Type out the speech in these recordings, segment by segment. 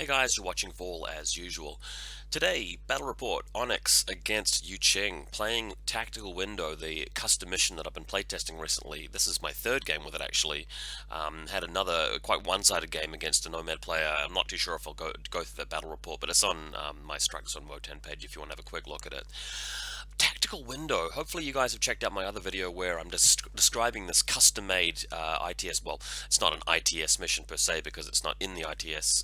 Hey guys, you're watching Vol as usual. Today, battle report, Onyx against YuJing, playing Tactical Window, the custom mission that I've been playtesting recently. This is my third game with it actually. Had another quite one-sided game against a Nomad player. I'm not too sure if I'll go through the battle report, but it's on my Strikes on Wotan page if you want to have a quick look at it. Tactical Window. Hopefully you guys have checked out my other video where I'm describing this custom-made ITS. Well, it's not an ITS mission per se because it's not in the ITS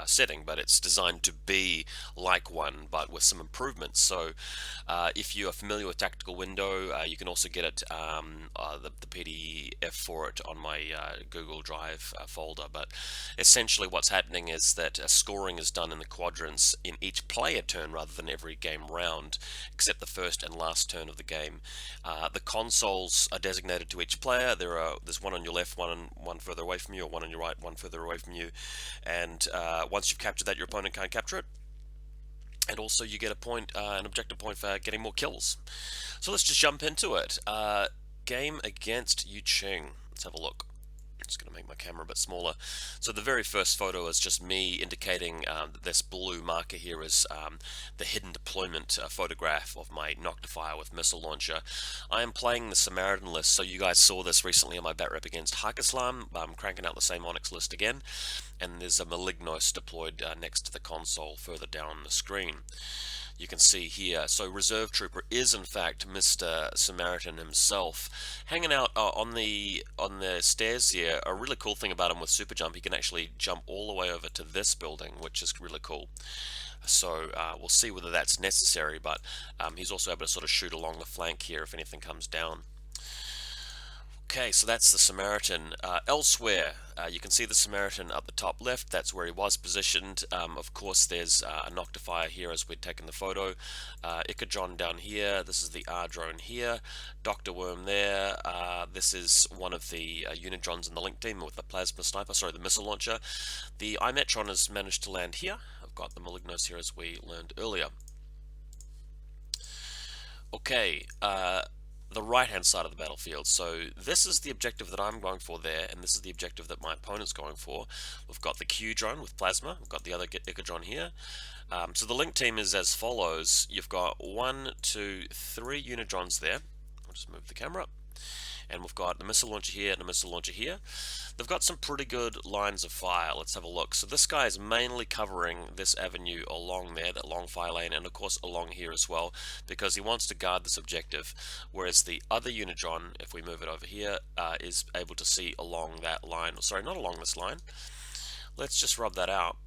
setting, but it's designed to be like one, but with some improvements. So if you are familiar with Tactical Window, you can also get it, the PDF for it on my Google Drive folder. But essentially what's happening is that scoring is done in the quadrants in each player turn rather than every game round, except the first and last turn of the game. The consoles are designated to each player. There's one on your left, one further away from you, or one on your right, one further away from you. And once you've captured that, your opponent can't capture it. And also you get a point, an objective point for getting more kills. So let's just jump into it. Game against YuJing. Let's have a look. I'm just going to make my camera a bit smaller. So the very first photo is just me indicating that this blue marker here is the hidden deployment photograph of my Noctifier with missile launcher. I am playing the Samaritan list, so you guys saw this recently on my bat rep against Hakislam. I'm cranking out the same Onyx list again, and there's a Malignos deployed next to the console further down the screen. You can see here, so Reserve Trooper is in fact Mr. Samaritan himself, hanging out on the stairs here. A really cool thing about him with Super Jump, he can actually jump all the way over to this building, which is really cool. So we'll see whether that's necessary, but he's also able to sort of shoot along the flank here if anything comes down. Okay, so that's the Samaritan. Elsewhere, you can see the Samaritan up the top left. That's where he was positioned. Of course, there's a Noctifier here as we'd taken the photo. Icadron down here. This is the R drone here. Dr. Worm there. This is one of the Unidrons in the Link team with the plasma sniper. Sorry, the missile launcher. The Imetron has managed to land here. I've got the Malignos here as we learned earlier. Okay. The right hand side of the battlefield. So this is the objective that I'm going for there, and this is the objective that my opponent's going for. We've got the Q drone with plasma, we've got the other Icadron here. So the Link team is as follows. You've got 1, 2, 3 Unidrons there. I'll just move the camera up. And we've got the missile launcher here and the missile launcher here. They've got some pretty good lines of fire. Let's have a look. So this guy is mainly covering this avenue along there, that long fire lane, and of course along here as well, because he wants to guard this objective. Whereas the other Unidron, if we move it over here, is able to see along that line. Sorry, not along this line. Let's just rub that out.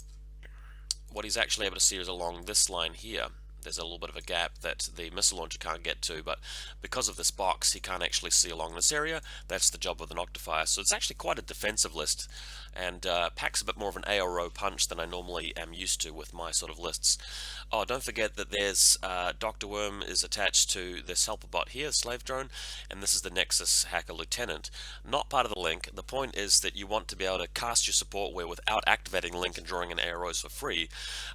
What he's actually able to see is along this line here. There's a little bit of a gap that the missile launcher can't get to, but because of this box he can't actually see along this area. That's the job of the Noctifier. So it's actually quite a defensive list, and packs a bit more of an ARO punch than I normally am used to with my sort of lists. Oh, don't forget that there's Dr. Worm is attached to this helper bot here, Slave Drone, and this is the Nexus Hacker Lieutenant. Not part of the Link. The point is that you want to be able to cast your support wear without activating Link and drawing in AROs for free,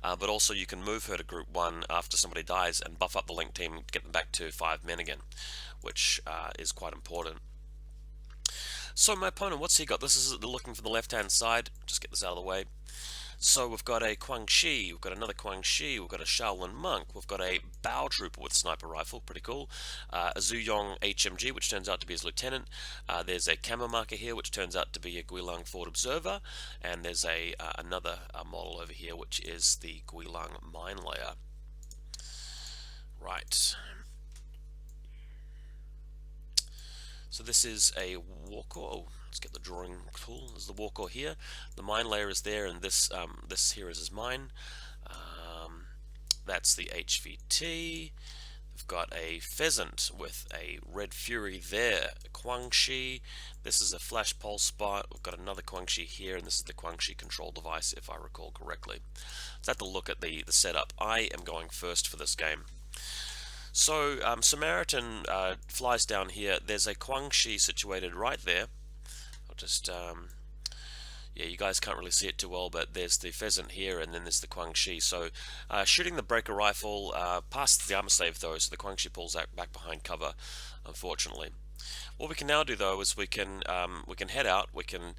but also you can move her to Group 1 after somebody dies and buff up the Link team to get them back to 5 men again, which is quite important. So my opponent, what's he got? This is looking for the left hand side. Just get this out of the way. So we've got a Quang Shi, we've got another Quang Shi, we've got a Shaolin Monk, we've got a Bao Trooper with sniper rifle, pretty cool. A Zuyong HMG, which turns out to be his lieutenant. There's a camo marker here, which turns out to be a Guilang Forward Observer. And there's another model over here, which is the Guilang Mine Layer. Right. So this is a Warcore. Oh, let's get the drawing tool. There's the Warcore here. The mine layer is there, and this here is his mine. That's the HVT. We've got a Pheasant with a Red Fury there. Quang Shi. This is a Flash Pulse spot. We've got another Quang Shi here, and this is the Quang Shi control device, if I recall correctly. Let's have to look at the setup. I am going first for this game. So Samaritan flies down here. There's a Quang Shi situated right there. I'll just yeah, you guys can't really see it too well, but there's the Pheasant here, and then there's the Quang Shi. So shooting the breaker rifle past the armor save though, so the Quang Shi pulls back behind cover, unfortunately. What we can now do though is we can head out. We can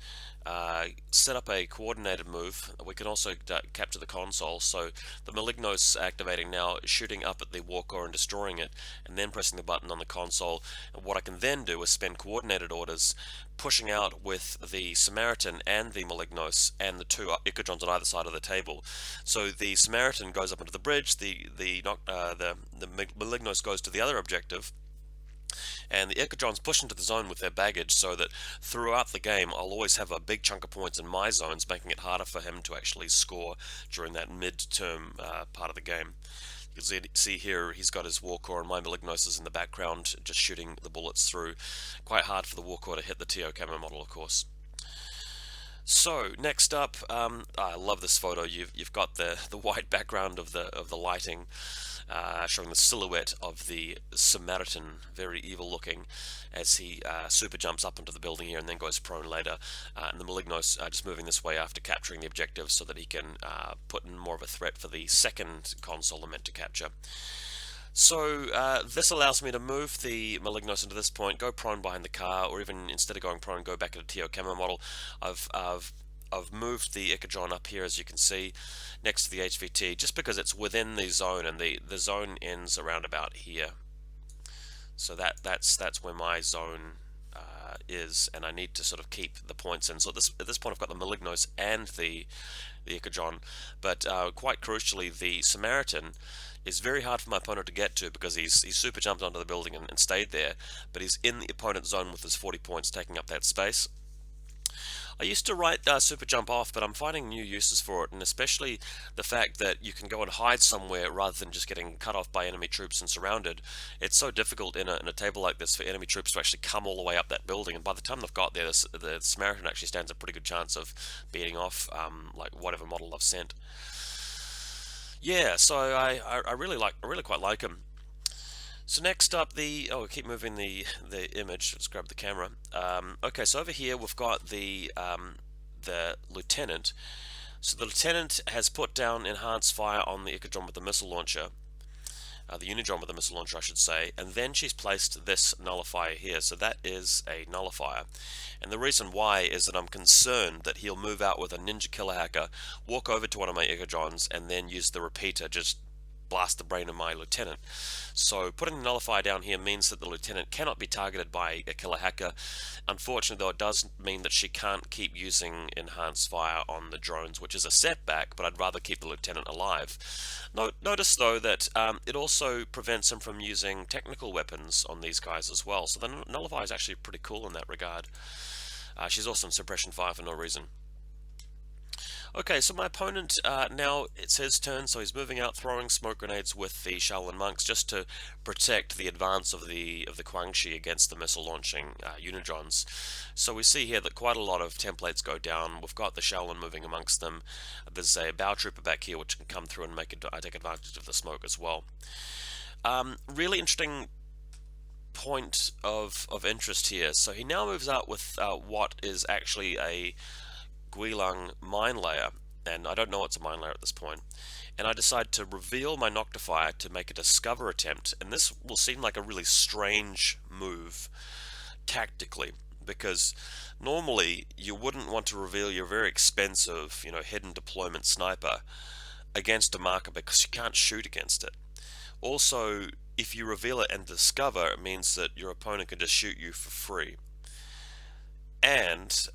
set up a coordinated move. We can also capture the console. So the Malignos activating now, shooting up at the war core and destroying it, and then pressing the button on the console. And what I can then do is spend coordinated orders, pushing out with the Samaritan and the Malignos and the two Icodrons on either side of the table. So the Samaritan goes up into the bridge. The Malignos goes to the other objective, and the Echidrons push into the zone with their baggage, so that throughout the game I'll always have a big chunk of points in my zones, making it harder for him to actually score during that mid-term part of the game. You can see here he's got his Warcore and my Malignos is in the background just shooting the bullets through. Quite hard for the Warcore to hit the TO camo model, of course. So next up, I love this photo. You've got the white background of the lighting, showing the silhouette of the Samaritan, very evil looking, as he super jumps up into the building here and then goes prone later. And the Malignos just moving this way after capturing the objective, so that he can put in more of a threat for the second console they're meant to capture. So this allows me to move the Malignos into this point, go prone behind the car, or even instead of going prone, go back at a TO camo model. I've moved the Echidron up here, as you can see, next to the HVT, just because it's within the zone, and the zone ends around about here. So that's where my zone is, and I need to sort of keep the points in. So at this point I've got the Malignos and the Echidron, but quite crucially the Samaritan is very hard for my opponent to get to, because he's super jumped onto the building and stayed there, but he's in the opponent's zone with his 40 points taking up that space. I used to write super jump off, but I'm finding new uses for it, and especially the fact that you can go and hide somewhere rather than just getting cut off by enemy troops and surrounded. It's so difficult in a table like this for enemy troops to actually come all the way up that building, and by the time they've got there, the Samaritan actually stands a pretty good chance of beating off like whatever model I've sent. Yeah, so I really quite like him. So next up, we keep moving the image. Let's grab the camera. Okay, so over here we've got the lieutenant. So the lieutenant has put down enhanced fire on the Echidron with the missile launcher, the Unidron with the missile launcher, I should say, and then she's placed this nullifier here. So that is a nullifier, and the reason why is that I'm concerned that he'll move out with a ninja killer hacker, walk over to one of my Echidrons, and then use the repeater, just blast the brain of my lieutenant. So putting the nullifier down here means that the lieutenant cannot be targeted by a killer hacker. Unfortunately though, it does mean that she can't keep using enhanced fire on the drones, which is a setback, but I'd rather keep the lieutenant alive. Notice though that it also prevents him from using technical weapons on these guys as well, so the nullifier is actually pretty cool in that regard. She's also in suppression fire for no reason. Okay, so my opponent, now it's his turn, so he's moving out, throwing smoke grenades with the Shaolin monks just to protect the advance of the Guangxi against the missile launching Unidrons. So we see here that quite a lot of templates go down. We've got the Shaolin moving amongst them. There's a Bow Trooper back here which can come through and take advantage of the smoke as well. Really interesting point of interest here. So he now moves out with what is actually a Guilang mine layer, and I don't know what's a mine layer at this point, and I decide to reveal my Noctifier to make a discover attempt, and this will seem like a really strange move tactically, because normally you wouldn't want to reveal your very expensive, hidden deployment sniper against a marker, because you can't shoot against it. Also, if you reveal it and discover, it means that your opponent can just shoot you for free. And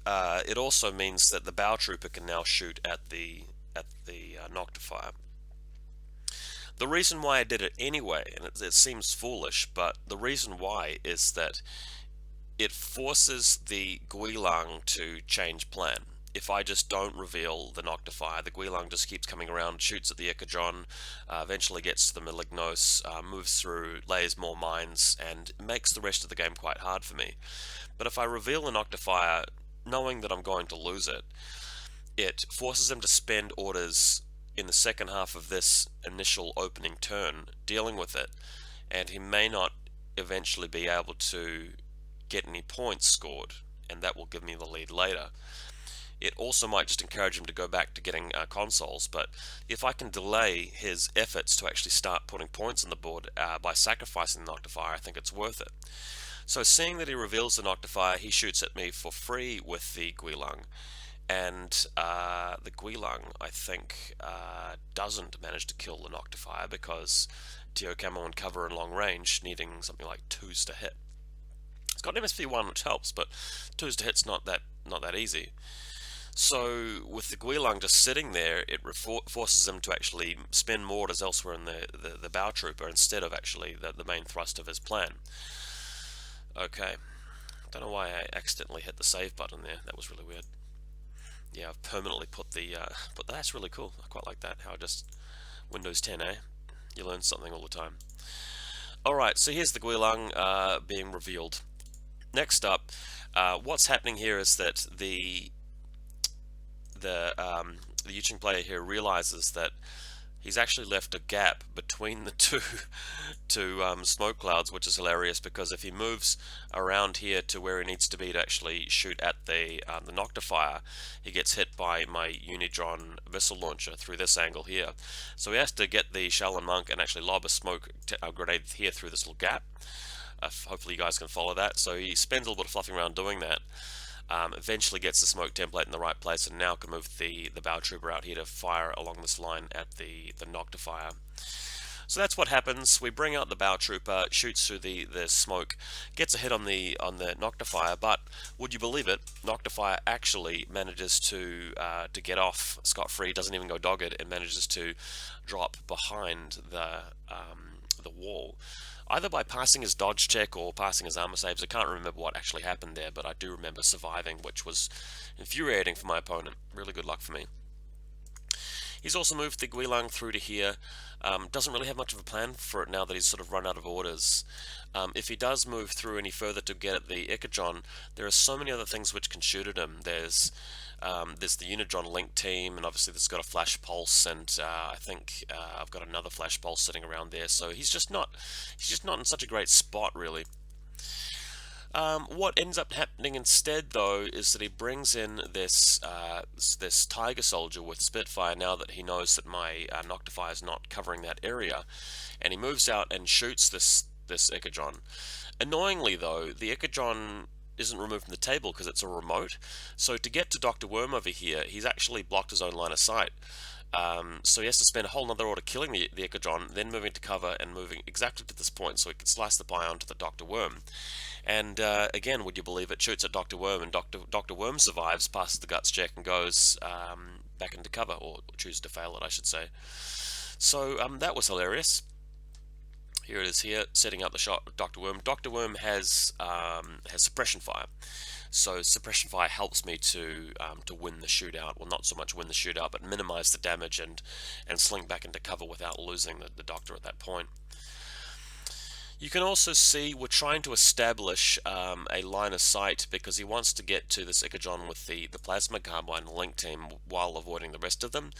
it also means that the Bow Trooper can now shoot at the Noctifier. The reason why I did it anyway, and it seems foolish, but the reason why is that it forces the Guilang to change plan. If I just don't reveal the Noctifier, the Guilang just keeps coming around, shoots at the Echidron, eventually gets to the Malignos, moves through, lays more mines, and makes the rest of the game quite hard for me. But if I reveal the Noctifier, knowing that I'm going to lose it, it forces him to spend orders in the second half of this initial opening turn dealing with it, and he may not eventually be able to get any points scored, and that will give me the lead later. It also might just encourage him to go back to getting consoles, but if I can delay his efforts to actually start putting points on the board by sacrificing the Noctifier, I think it's worth it. So seeing that he reveals the Noctifier, he shoots at me for free with the Guilung. And the Guilung, I think, doesn't manage to kill the Noctifier because Tio Camo and cover in long range, needing something like 2s to hit. It's got an MSP1, which helps, but 2s to hit's not that easy. So with the Guilung just sitting there, it forces him to actually spend mortars elsewhere in the bow trooper instead of actually the main thrust of his plan. Okay, don't know why I accidentally hit the save button there. That was really weird. Yeah, I've permanently put the but that's really cool. I quite like that. How I just Windows 10, eh? You learn something all the time. Alright, so here's the Guilung being revealed. Next up, what's happening here is that the YuJing player here realizes that he's actually left a gap between the two smoke clouds, which is hilarious because if he moves around here to where he needs to be to actually shoot at the Noctifier, he gets hit by my Unidron missile launcher through this angle here. So he has to get the Shaolin Monk and actually lob a smoke grenade here through this little gap. Hopefully you guys can follow that. So he spends a little bit of fluffing around doing that. Eventually gets the smoke template in the right place and now can move the bow trooper out here to fire along this line at the Noctifier. So that's what happens. We bring out the bow trooper, shoots through the smoke, gets a hit on the Noctifier, but would you believe it, Noctifier actually manages to get off scot-free, doesn't even go dogged, and manages to drop behind the wall, either by passing his dodge check or passing his armor saves. I can't remember what actually happened there, but I do remember surviving, which was infuriating for my opponent. Really good luck for me. He's also moved the Guilung through to here. Doesn't really have much of a plan for it now that he's sort of run out of orders. If he does move through any further to get at the Ikadron, there are so many other things which can shoot at him. There's the Unidron Link team, and obviously this has got a flash pulse, and I think I've got another flash pulse sitting around there. So he's just not in such a great spot, really. What ends up happening instead, though, is that he brings in this Tiger Soldier with Spitfire now that he knows that my Noctifier is not covering that area, and he moves out and shoots this Ikadron. Annoyingly, though, the Ikadron isn't removed from the table because it's a remote. So to get to Dr. Worm over here, he's actually blocked his own line of sight. So he has to spend a whole nother order killing the Ikadron, then moving to cover and moving exactly to this point so he can slice the pie onto the Dr. Worm. And again, would you believe it, shoots at Dr. Worm, and Dr. Worm survives, passes the guts check, and goes back into cover, or chooses to fail it, I should say. So that was hilarious. Here it is here, setting up the shot of Dr. Worm. Dr. Worm has suppression fire. So suppression fire helps me to win the shootout. Well, not so much win the shootout, but minimize the damage and slink back into cover without losing the Doctor at that point. You can also see we're trying to establish a line of sight because he wants to get to this Ikadron with the Plasma Carbine Link team while avoiding the rest of them.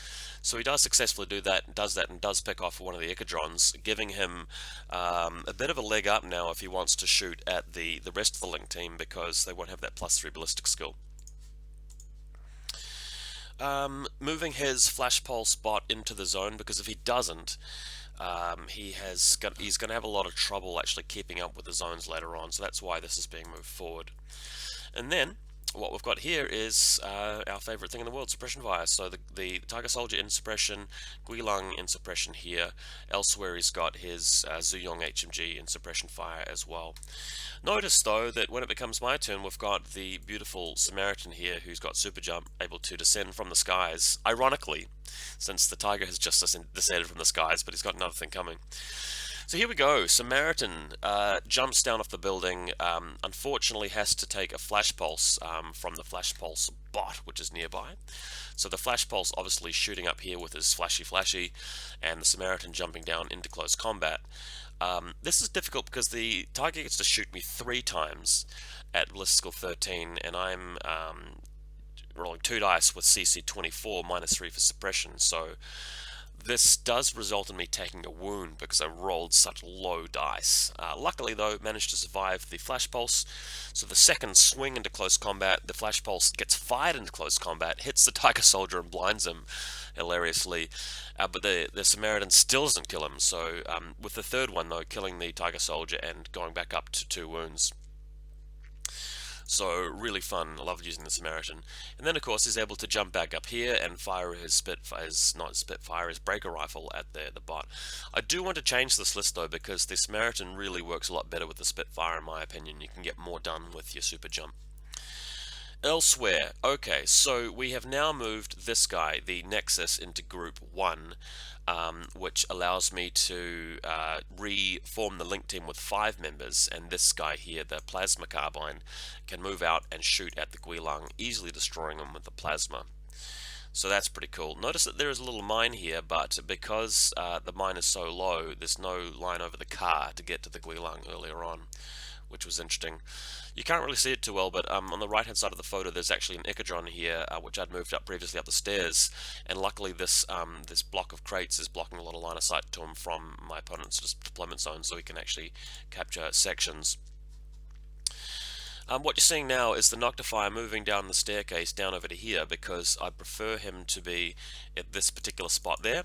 So he does successfully do that, and does pick off one of the Ikadrons, giving him a bit of a leg up now if he wants to shoot at the rest of the Link team because they won't have that +3 ballistic skill. Moving his Flash Pulse bot into the zone, because if he doesn't, he's going to have a lot of trouble actually keeping up with the zones later on, so that's why this is being moved forward. And then what we've got here is our favorite thing in the world, suppression fire. So the Tiger Soldier in suppression, Guilung in suppression here. Elsewhere he's got his Zuyong HMG in suppression fire as well. Notice though that when it becomes my turn, we've got the beautiful Samaritan here who's got super jump, able to descend from the skies, ironically, since the Tiger has just descended from the skies, but he's got another thing coming. So here we go. Samaritan jumps down off the building, unfortunately has to take a flash pulse from the flash pulse bot, which is nearby. So the flash pulse obviously shooting up here with his flashy, and the Samaritan jumping down into close combat. This is difficult because the Tiger gets to shoot me 3 times at ballistical 13, and I'm rolling 2 dice with CC 24, -3 for suppression, so this does result in me taking a wound because I rolled such low dice. Luckily though, managed to survive the flash pulse, so the second swing into close combat, the flash pulse gets fired into close combat, hits the Tiger Soldier and blinds him hilariously, but the Samaritan still doesn't kill him, so with the third one though, killing the Tiger Soldier and going back up to 2 wounds. So really fun. I love using the Samaritan. And then of course he's able to jump back up here and fire his his breaker rifle at the bot. I do want to change this list though, because the Samaritan really works a lot better with the Spitfire in my opinion. You can get more done with your super jump. Elsewhere, okay, so we have now moved this guy, the Nexus, into group 1, which allows me to reform the link team with 5 members, and this guy here, the Plasma Carbine, can move out and shoot at the Guilang, easily destroying them with the plasma. So that's pretty cool. Notice that there is a little mine here, but because the mine is so low, there's no line over the car to get to the Guilang earlier on, which was interesting. You can't really see it too well, but on the right hand side of the photo there's actually an Echidron here, which I'd moved up previously up the stairs, and luckily this this block of crates is blocking a lot of line of sight to him from my opponent's deployment zone, so he can actually capture sections. What you're seeing now is the Noctifier moving down the staircase down over to here, because I prefer him to be at this particular spot there,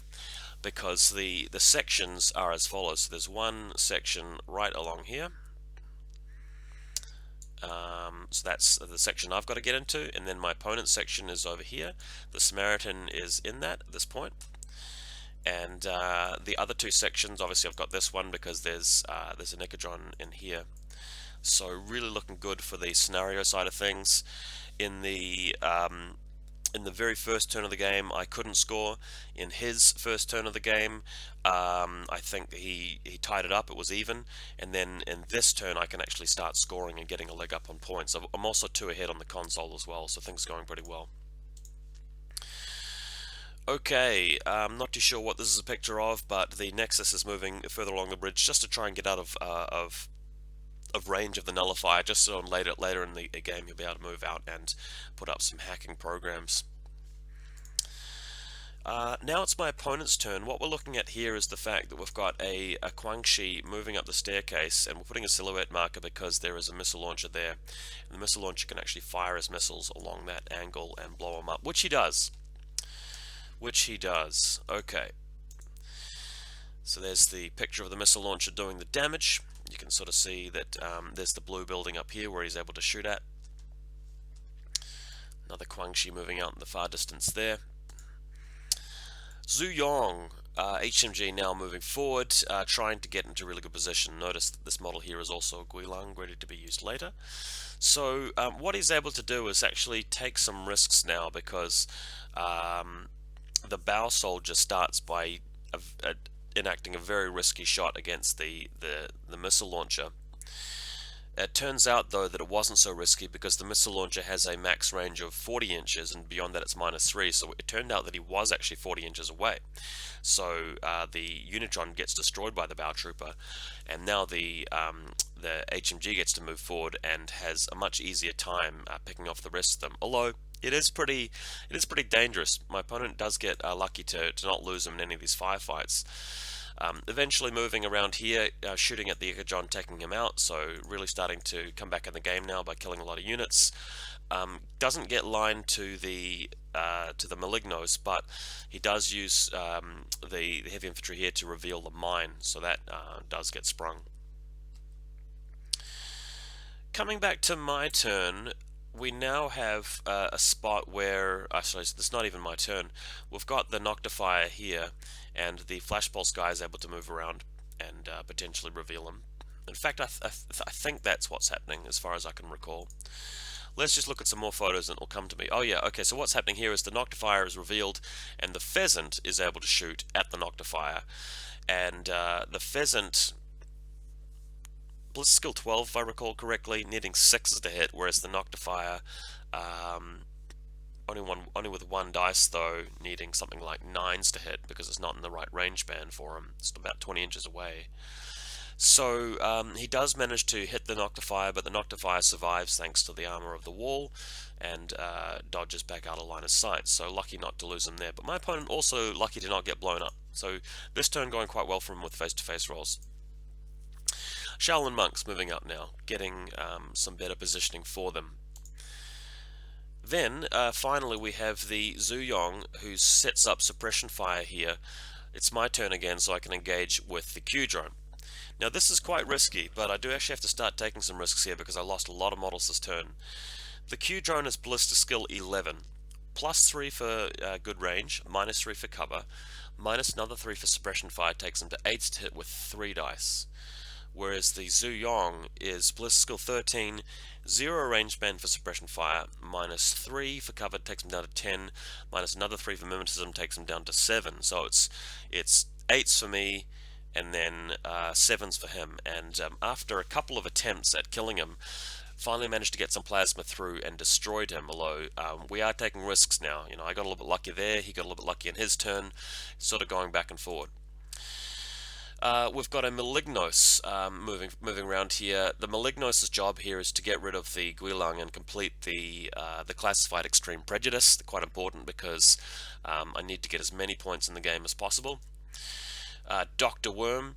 because the sections are as follows. So there's one section right along here. So that's the section I've got to get into, and then my opponent's section is over here. The Samaritan is in that at this point, and the other 2 sections, obviously I've got this one because there's an Echidron in here. So really looking good for the scenario side of things. In the very first turn of the game, I couldn't score. In his first turn of the game, I think he tied it up, it was even, and then in this turn I can actually start scoring and getting a leg up on points. I'm also 2 ahead on the console as well, so things are going pretty well. Okay, I'm not too sure what this is a picture of, but the Nexus is moving further along the bridge just to try and get out of range of the nullifier, just so later in the game you'll be able to move out and put up some hacking programs. Now it's my opponent's turn. What we're looking at here is the fact that we've got a Guangxi moving up the staircase, and we're putting a silhouette marker because there is a missile launcher there. And the missile launcher can actually fire his missiles along that angle and blow them up, which he does. Okay. So there's the picture of the missile launcher doing the damage. You can sort of see that there's the blue building up here where he's able to shoot at. Another Guangxi moving out in the far distance there. YuJing, HMG now moving forward, trying to get into really good position. Notice that this model here is also a Guilang, ready to be used later. So what he's able to do is actually take some risks now, because the bow soldier starts by enacting a very risky shot against the missile launcher. It turns out though that it wasn't so risky, because the missile launcher has a max range of 40 inches and beyond that it's -3, so it turned out that he was actually 40 inches away. So the Unitron gets destroyed by the bow trooper, and now the HMG gets to move forward and has a much easier time picking off the rest of them, although it is pretty dangerous. My opponent does get lucky to not lose him in any of these firefights. Eventually moving around here, shooting at the Echidron, taking him out, so really starting to come back in the game now by killing a lot of units. Doesn't get line to the Malignos, but he does use the heavy infantry here to reveal the mine, so that does get sprung. Coming back to my turn, we now have a spot where, actually it's not even my turn, we've got the Noctifier here, and the Flash Pulse guy is able to move around and potentially reveal him. In fact, I think that's what's happening as far as I can recall. Let's just look at some more photos and it'll come to me. Oh yeah, okay, so what's happening here is the Noctifier is revealed and the Pheasant is able to shoot at the Noctifier. And the Pheasant, Blitz skill 12 if I recall correctly, needing 6s to hit, whereas the Noctifier, only with 1 dice though, needing something like 9s to hit because it's not in the right range band for him. It's about 20 inches away. So he does manage to hit the Noctifier, but the Noctifier survives thanks to the armor of the wall and dodges back out of line of sight. So lucky not to lose him there. But my opponent also lucky to not get blown up. So this turn going quite well for him with face-to-face rolls. Shaolin Monks moving up now, getting some better positioning for them. Then finally we have the YuJing, who sets up suppression fire here. It's my turn again, so I can engage with the Q drone. Now this is quite risky, but I do actually have to start taking some risks here because I lost a lot of models this turn. The Q drone is Ballista Skill 11, +3 for good range, -3 for cover, minus another 3 for suppression fire takes him to 8 to hit with 3 dice. Whereas the YuJing is Ballista Skill 13, 0 range band for suppression fire, -3 for cover takes him down to 10, minus another 3 for mimetism takes him down to 7. So it's 8s for me, and then 7s for him. And after a couple of attempts at killing him, finally managed to get some plasma through and destroyed him. Although we are taking risks now. You know, I got a little bit lucky there. He got a little bit lucky in his turn. Sort of going back and forward. We've got a Malignos moving around here. The Malignos' job here is to get rid of the Guilang and complete the classified extreme prejudice. Quite important because I need to get as many points in the game as possible. Dr. Worm,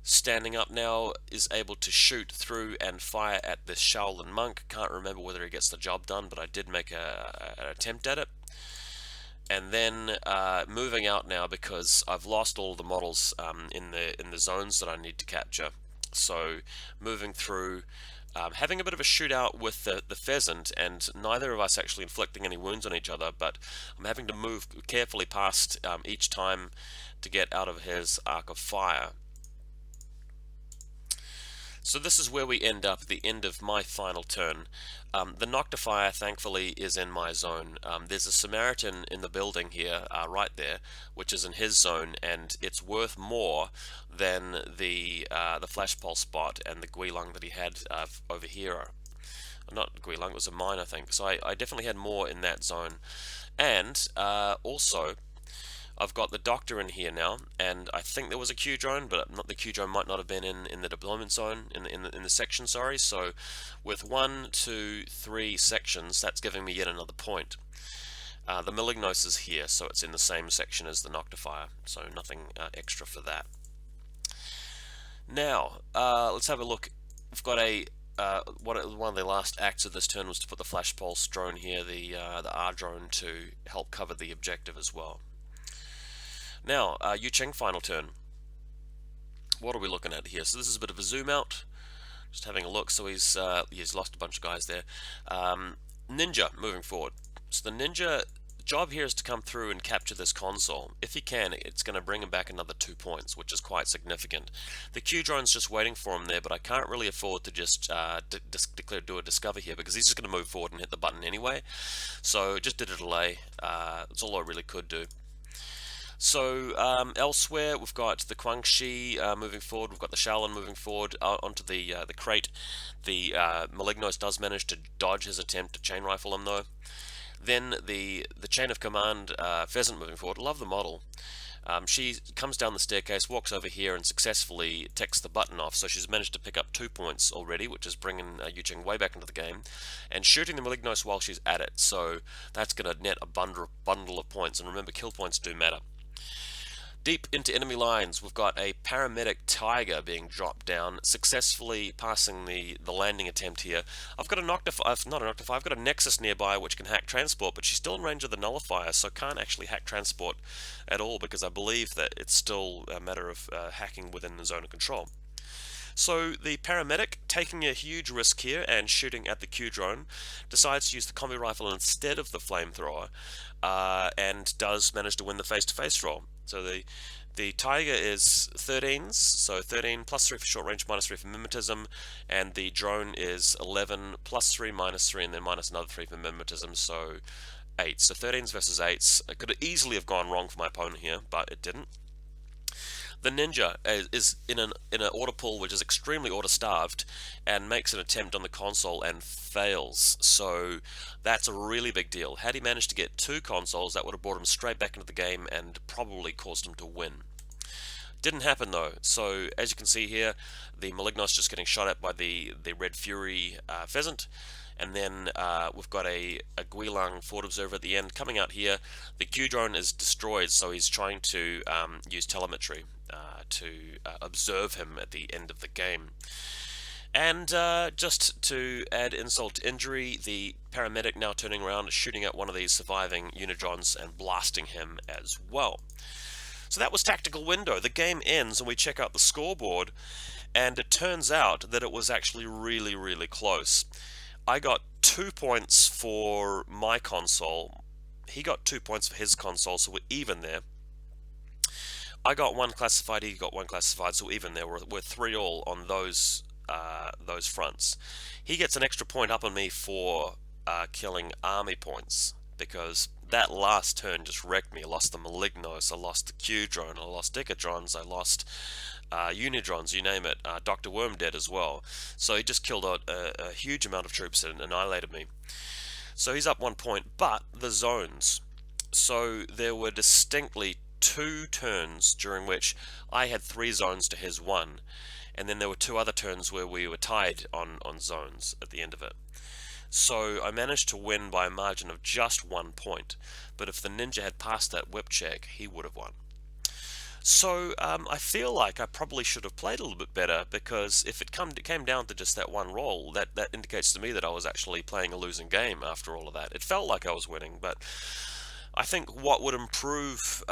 standing up now, is able to shoot through and fire at this Shaolin monk. Can't remember whether he gets the job done, but I did make an attempt at it. And then moving out now because I've lost all the models in the zones that I need to capture. So moving through, having a bit of a shootout with the pheasant, and neither of us actually inflicting any wounds on each other, but I'm having to move carefully past each time to get out of his arc of fire. So this is where we end up at the end of my final turn. The Noctifier, thankfully, is in my zone. There's a Samaritan in the building here, right there, which is in his zone, and it's worth more than the Flash Pulse spot and the Guilang that he had over here. Not Guilang, it was a mine, I think. So I definitely had more in that zone. And also, I've got the Doctor in here now, and I think there was a Q drone, but the Q drone might not have been in the deployment zone, in the section, sorry. So with 1, 2, 3 sections, that's giving me yet another point. The Malignos is here, so it's in the same section as the Noctifier, so nothing extra for that. Now, let's have a look. We've got a one of the last acts of this turn was to put the Flash Pulse drone here, the R drone, to help cover the objective as well. Now, YuJing final turn. What are we looking at here? So this is a bit of a zoom out. Just having a look. So he's lost a bunch of guys there. Ninja moving forward. So the Ninja job here is to come through and capture this console. If he can, it's going to bring him back another 2 points, which is quite significant. The Q drone's just waiting for him there, but I can't really afford to just do a discover here because he's just going to move forward and hit the button anyway. So just did a delay. That's all I really could do. So elsewhere, we've got the Guangxi moving forward. We've got the Shaolin moving forward onto the crate. The Malignos does manage to dodge his attempt to chain rifle him though. Then the chain of command pheasant moving forward. Love the model. She comes down the staircase, walks over here, and successfully ticks the button off. So she's managed to pick up 2 points already, which is bringing YuJing way back into the game, and shooting the Malignos while she's at it. So that's going to net a bundle of points. And remember, kill points do matter. Deep into enemy lines, we've got a paramedic Tiger being dropped down, successfully passing the landing attempt here. I've got I've got a Nexus nearby which can hack transport, but she's still in range of the nullifier, so can't actually hack transport at all because I believe that it's still a matter of hacking within the zone of control. So the paramedic, taking a huge risk here and shooting at the Q drone, decides to use the combi rifle instead of the flamethrower, and does manage to win the face-to-face roll. So the Tiger is 13s, so 13 +3 for short range, -3 for mimetism, and the drone is 11 +3 -3, and then minus another 3 for mimetism, so 8. So 13s versus 8s. It could easily have gone wrong for my opponent here, but it didn't. The Ninja is in an auto pull which is extremely auto-starved and makes an attempt on the console and fails. So that's a really big deal. Had he managed to get 2 consoles, that would have brought him straight back into the game and probably caused him to win. Didn't happen though. So as you can see here, the Malignos just getting shot at by the Red Fury pheasant. And then we've got a Guilang forward observer at the end coming out here. The Q drone is destroyed, so he's trying to use telemetry to observe him at the end of the game. And just to add insult to injury, the paramedic now turning around, shooting at one of these surviving Unidrons and blasting him as well. So that was Tactical Window. The game ends and we check out the scoreboard, and it turns out that it was actually really, really close. I got 2 points for my console. He got 2 points for his console, so we're even there. I got one classified, he got one classified, so even there. We're 3-all on those fronts. He gets an extra point up on me for killing army points, because that last turn just wrecked me. I lost the Malignos, I lost the Q drone, I lost Decadrons, I lost Unidrons, you name it. Dr. Worm dead as well. So he just killed out a huge amount of troops and annihilated me. So he's up 1 point, but the zones. So there were distinctly 2 turns during which I had 3 zones to his 1, and then there were 2 other turns where we were tied on zones at the end of it. So I managed to win by a margin of just 1 point, but if the ninja had passed that whip check, he would have won. So I feel like I probably should have played a little bit better, because if it came down to just that one roll, that indicates to me that I was actually playing a losing game after all of that. It felt like I was winning, but I think what would improve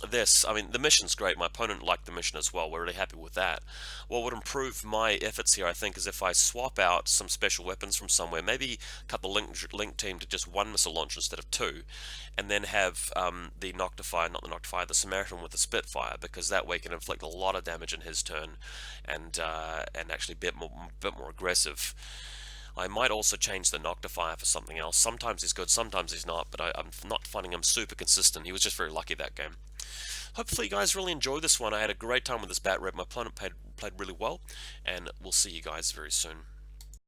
this, I mean, the mission's great. My opponent liked the mission as well. We're really happy with that. What would improve my efforts here, I think, is if I swap out some special weapons from somewhere, maybe cut the link team to just 1 missile launch instead of 2, and then have the the Samaritan with the Spitfire, because that way can inflict a lot of damage in his turn, and actually be a bit more aggressive. I might also change the Noctifier for something else. Sometimes he's good, sometimes he's not, but I'm not finding him super consistent. He was just very lucky that game. Hopefully you guys really enjoyed this one. I had a great time with this Bat Rep. My opponent played really well, and we'll see you guys very soon.